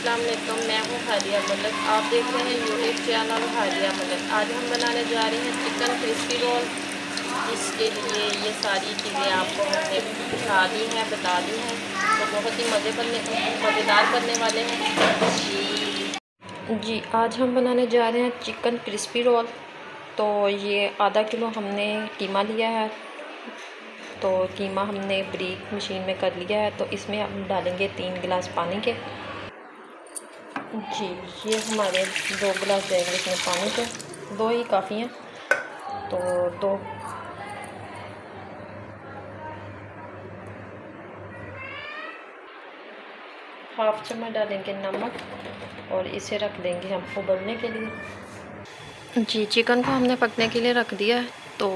अस्सलाम वालेकुम। मैं हूँ हादिया मलिक, आप देख रहे हैं यूट्यूब चैनल हादिया मलिक। आज हम बनाने जा रहे हैं चिकन क्रिस्पी रोल। इसके लिए ये सारी चीज़ें आपको हमने बता दी हैं तो बहुत ही मज़ेदार बनने वाले हैं। जी, आज हम बनाने जा रहे हैं चिकन क्रिस्पी रोल। तो ये आधा किलो हमने कीमा लिया है। तो कीमा हमने बारीक मशीन में कर लिया है। तो इसमें हम डालेंगे 3 गिलास पानी के। जी, ये हमारे 2 गिलास जाएंगे इसमें पानी के, 2 ही काफ़ी हैं। तो 2 हाफ चम्मच डालेंगे नमक और इसे रख देंगे हम उबलने के लिए। जी, चिकन को हमने पकने के लिए रख दिया है। तो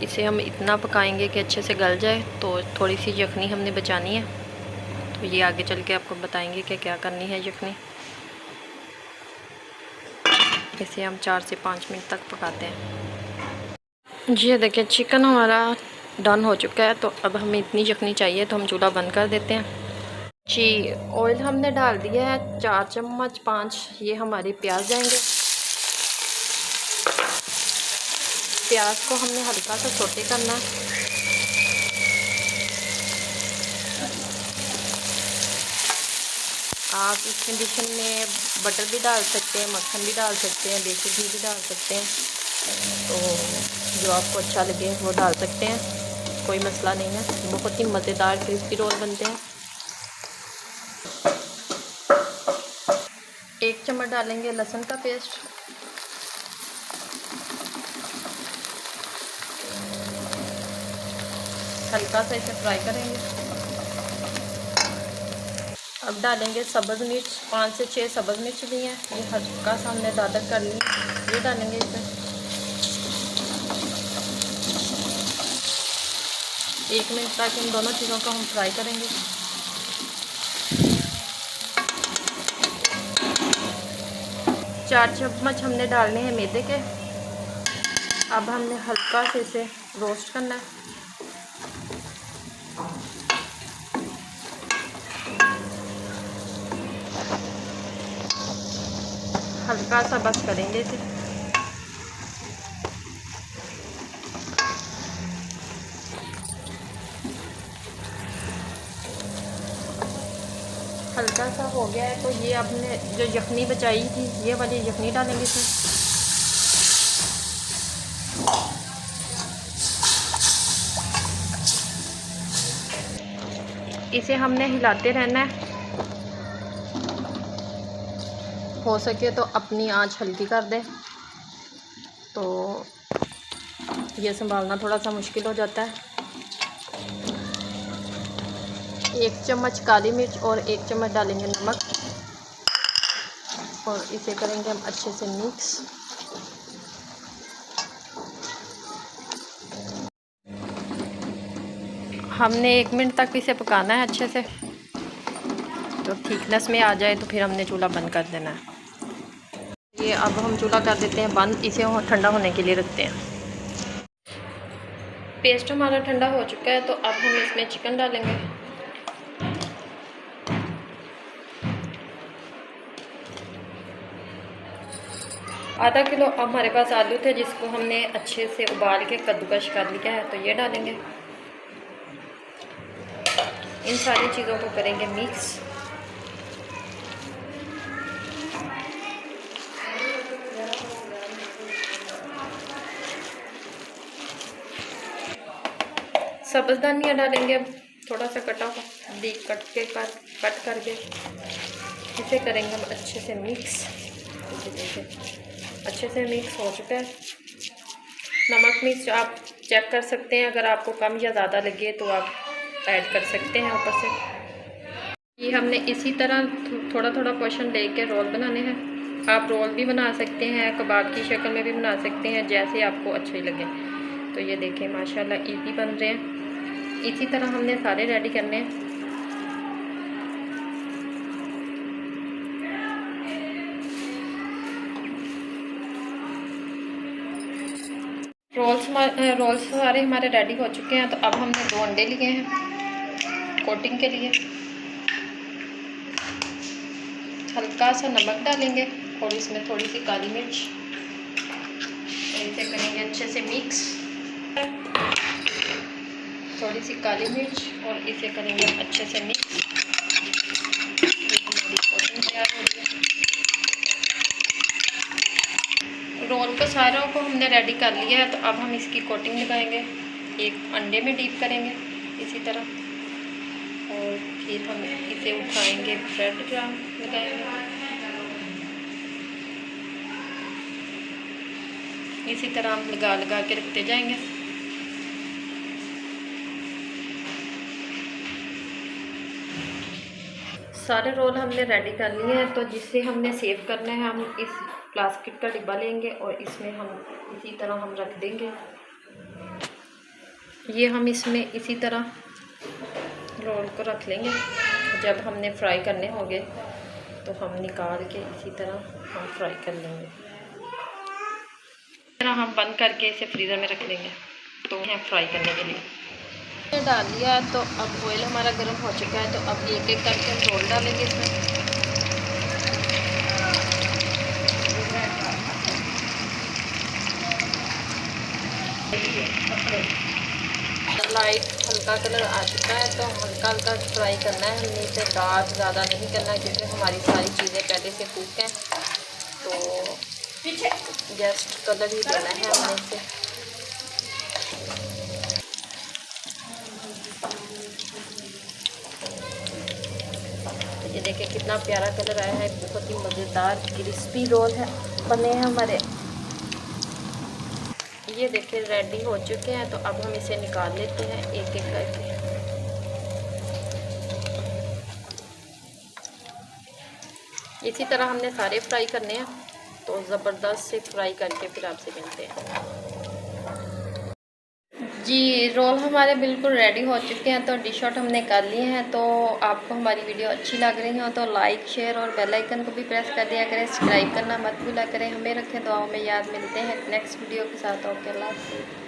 इसे हम इतना पकाएंगे कि अच्छे से गल जाए। तो थोड़ी सी यखनी हमने बचानी है। तो ये आगे चल के आपको बताएंगे कि क्या करनी है यखनी। इसे हम 4 से 5 मिनट तक पकाते हैं। जी, देखिए चिकन हमारा डन हो चुका है। तो अब हमें इतनी यखनी चाहिए तो हम चूल्हा बंद कर देते हैं। जी, ऑयल हमने डाल दिया है 4 चम्मच 5। ये हमारे प्याज जाएंगे। प्याज को हमने हल्का सा सौटे करना है। आप इस कंडीशन में बटर भी डाल सकते हैं, मक्खन भी डाल सकते हैं, देसी घी भी डाल सकते हैं। तो जो आपको अच्छा लगे वो डाल सकते हैं, कोई मसला नहीं है। बहुत ही मज़ेदार क्रिस्पी रोल बनते हैं। 1 चम्मच डालेंगे लहसुन का पेस्ट। हल्का सा इसे फ्राई करेंगे। अब डालेंगे सब्ज़ मिर्च, 5 से 6 सब्ज़ मिर्च ली हैं। ये हल्का सा हमने दादर कर ली, ये डालेंगे इसमें। 1 मिनट तक इन दोनों चीज़ों को हम फ्राई करेंगे। चार चम्मच हमने डालने हैं मैदे के। अब हमने हल्का से इसे रोस्ट करना है। हल्का सा बस करेंगे इसे। हल्का सा हो गया है। तो ये आपने जो यखनी बचाई थी, ये वाली यखनी डालेंगे इसमें। इसे हमने हिलाते रहना है। हो सके तो अपनी आंच हल्की कर दें। तो ये संभालना थोड़ा सा मुश्किल हो जाता है। 1 चम्मच काली मिर्च और 1 चम्मच डालेंगे नमक और इसे करेंगे हम अच्छे से मिक्स। हमने 1 मिनट तक इसे पकाना है अच्छे से। तो थिकनेस में आ जाए तो फिर हमने चूल्हा बंद कर देना है। ये अब हम चूल्हा कर देते हैं बंद, इसे ठंडा होने के लिए रखते हैं। पेस्ट हमारा ठंडा हो चुका है। तो अब हम इसमें चिकन डालेंगे। आधा किलो हमारे पास आलू थे जिसको हमने अच्छे से उबाल के कद्दूकश कर लिया है। तो ये डालेंगे। इन सारी चीज़ों को करेंगे मिक्स। सब्ज़ धनिया डालेंगे अब, थोड़ा सा कटा हुआ, बारीक कट करके इसे करेंगे हम अच्छे से मिक्स। अच्छे से मिक्स हो चुका है। नमक मिर्च आप चेक कर सकते हैं, अगर आपको कम या ज़्यादा लगे तो आप ऐड कर सकते हैं ऊपर से। ये हमने इसी तरह थोड़ा थोड़ा पोर्शन लेके रोल बनाने हैं। आप रोल भी बना सकते हैं, कबाब की शक्ल में भी बना सकते हैं, जैसे आपको अच्छे लगे। तो ये देखें माशाल्लाह इजी बन रहे हैं। इसी तरह हमने सारे रेडी करने हैं। रोल्स सारे हमारे रेडी हो चुके हैं। तो अब हमने 2 अंडे लिए हैं कोटिंग के लिए। हल्का सा नमक डालेंगे और इसमें थोड़ी सी काली मिर्च, इसे करेंगे अच्छे से मिक्स। थोड़ी सी काली मिर्च और इसे करेंगे अच्छे से मिक्स। हमारी कोटिंग तैयार हो गई है। रोल को सारों को हमने रेडी कर लिया है, तो अब हम इसकी कोटिंग लगाएंगे। एक अंडे में डीप करेंगे इसी तरह, और फिर हम इसे उठाएंगे, ब्रेड क्रम्ब लगाएंगे इसी तरह हम लगा लगा के रखते जाएंगे। सारे रोल हमने रेडी कर लिए हैं, तो जिससे हमने सेव करना है, हम इस प्लास्टिक का डिब्बा लेंगे और इसमें हम इसी तरह हम रख देंगे। ये हम इसमें इसी तरह रोल को रख लेंगे। जब हमने फ्राई करने होंगे तो हम निकाल के इसी तरह हम फ्राई कर लेंगे। इस तरह हम बंद करके इसे फ्रीज़र में रख लेंगे, तो यहाँ फ्राई करने के लिए डाल दिया। तो अब ऑयल हमारा गर्म हो चुका है, तो अब एक एक करके हम रोल डालेंगे इसमें। लाइट हल्का कलर आ चुका है, तो हल्का हल्का फ्राई करना है हमने इसे, डार्क ज़्यादा नहीं करना, क्योंकि हमारी सारी चीज़ें पहले से कुक हैं। तो जस्ट कलर ही देना है हमने इसे। ये देखिए कितना प्यारा कलर आया है, बहुत ही मज़ेदार क्रिस्पी रोल है बने हैं हमारे। ये देखिए रेडी हो चुके हैं, तो अब हम इसे निकाल लेते हैं एक एक करके। इसी तरह हमने सारे फ्राई करने हैं, तो ज़बरदस्त से फ्राई करके फिर आपसे मिलते हैं। जी रोल हमारे बिल्कुल रेडी हो चुके हैं, तो डिश आउट हमने कर लिए हैं। तो आपको हमारी वीडियो अच्छी लग रही हो तो लाइक शेयर और बेल आइकन को भी प्रेस कर दिया करें। सब्सक्राइब करना मत भूला करें। हमें रखें दुआओं में याद। मिलते हैं नेक्स्ट वीडियो के साथ। ओके, अल्लाह हाफ़िज़।